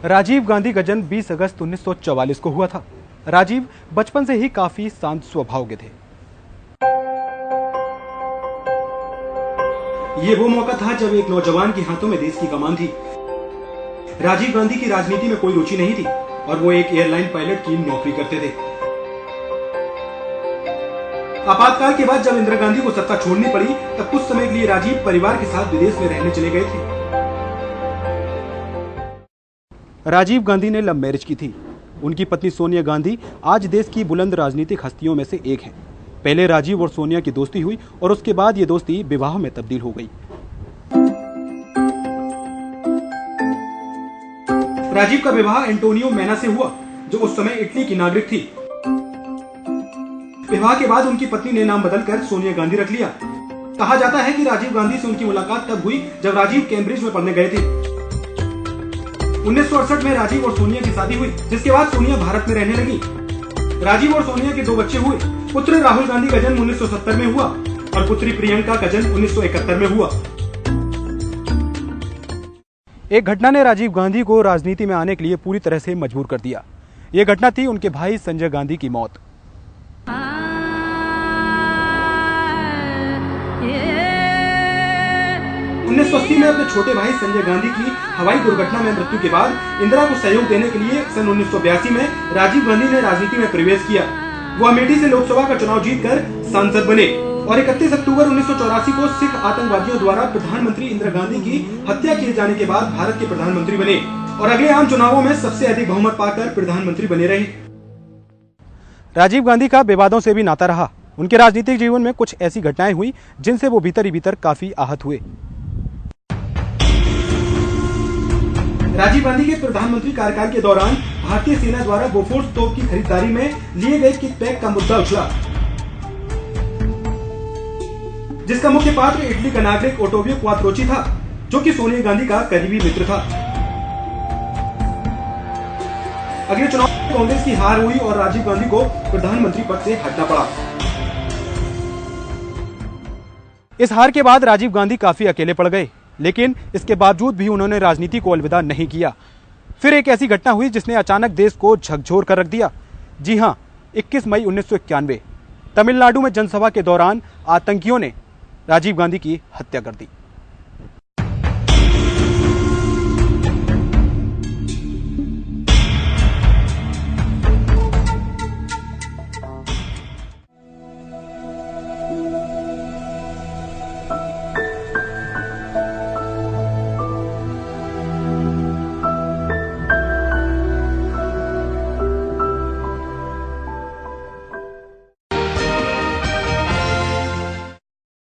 राजीव गांधी का जन्म 20 अगस्त 1944 को हुआ था। राजीव बचपन से ही काफी शांत स्वभाव के थे। ये वो मौका था जब एक नौजवान के हाथों में देश की कमान थी। राजीव गांधी की राजनीति में कोई रुचि नहीं थी और वो एक एयरलाइन पायलट की नौकरी करते थे। आपातकाल के बाद जब इंदिरा गांधी को सत्ता छोड़नी पड़ी, तब कुछ समय के लिए राजीव परिवार के साथ विदेश में रहने चले गए थे। राजीव गांधी ने लव मैरिज की थी। उनकी पत्नी सोनिया गांधी आज देश की बुलंद राजनीतिक हस्तियों में से एक है। पहले राजीव और सोनिया की दोस्ती हुई और उसके बाद ये दोस्ती विवाह में तब्दील हो गई। राजीव का विवाह एंटोनियो मैना से हुआ, जो उस समय इटली की नागरिक थी। विवाह के बाद उनकी पत्नी ने नाम बदलकर सोनिया गांधी रख लिया। कहा जाता है कि राजीव गांधी से उनकी मुलाकात तब हुई जब राजीव कैम्ब्रिज में पढ़ने गए थे। 1968 में राजीव और सोनिया की शादी हुई, जिसके बाद सोनिया भारत में रहने लगी। राजीव और सोनिया के 2 बच्चे हुए। पुत्र राहुल गांधी का जन्म 1970 में हुआ और पुत्री प्रियंका का जन्म 1971 में हुआ। एक घटना ने राजीव गांधी को राजनीति में आने के लिए पूरी तरह से मजबूर कर दिया। ये घटना थी उनके भाई संजय गांधी की मौत। 1980 में अपने छोटे भाई संजय गांधी की हवाई दुर्घटना में मृत्यु के बाद इंदिरा को सहयोग देने के लिए सन 1982 में राजीव गांधी ने राजनीति में प्रवेश किया। वो अमेठी से लोकसभा का चुनाव जीतकर सांसद बने और 31 अक्टूबर 1984 को सिख आतंकवादियों द्वारा प्रधानमंत्री इंदिरा गांधी की हत्या किए जाने के बाद भारत के प्रधानमंत्री बने और अगले आम चुनावों में सबसे अधिक बहुमत पाकर प्रधानमंत्री बने रहे। राजीव गांधी का विवादों से भी नाता रहा। उनके राजनीतिक जीवन में कुछ ऐसी घटनाएं हुई जिनसे वो भीतर ही भीतर काफी आहत हुए। राजीव गांधी के प्रधानमंत्री कार्यकाल के दौरान भारतीय सेना द्वारा बोफोर्स तोप की खरीदारी में लिए गए किकबैक का मुद्दा उछला, जिसका मुख्य पात्र इटली का नागरिक ओटोवियो क्वात्रोची था, जो कि सोनिया गांधी का करीबी मित्र था। अगले चुनाव में कांग्रेस की हार हुई और राजीव गांधी को प्रधानमंत्री पद से हटना पड़ा। इस हार के बाद राजीव गांधी काफी अकेले पड़ गए, लेकिन इसके बावजूद भी उन्होंने राजनीति को अलविदा नहीं किया। फिर एक ऐसी घटना हुई जिसने अचानक देश को झकझोर कर रख दिया। जी हां, 21 मई 1991 तमिलनाडु में जनसभा के दौरान आतंकियों ने राजीव गांधी की हत्या कर दी।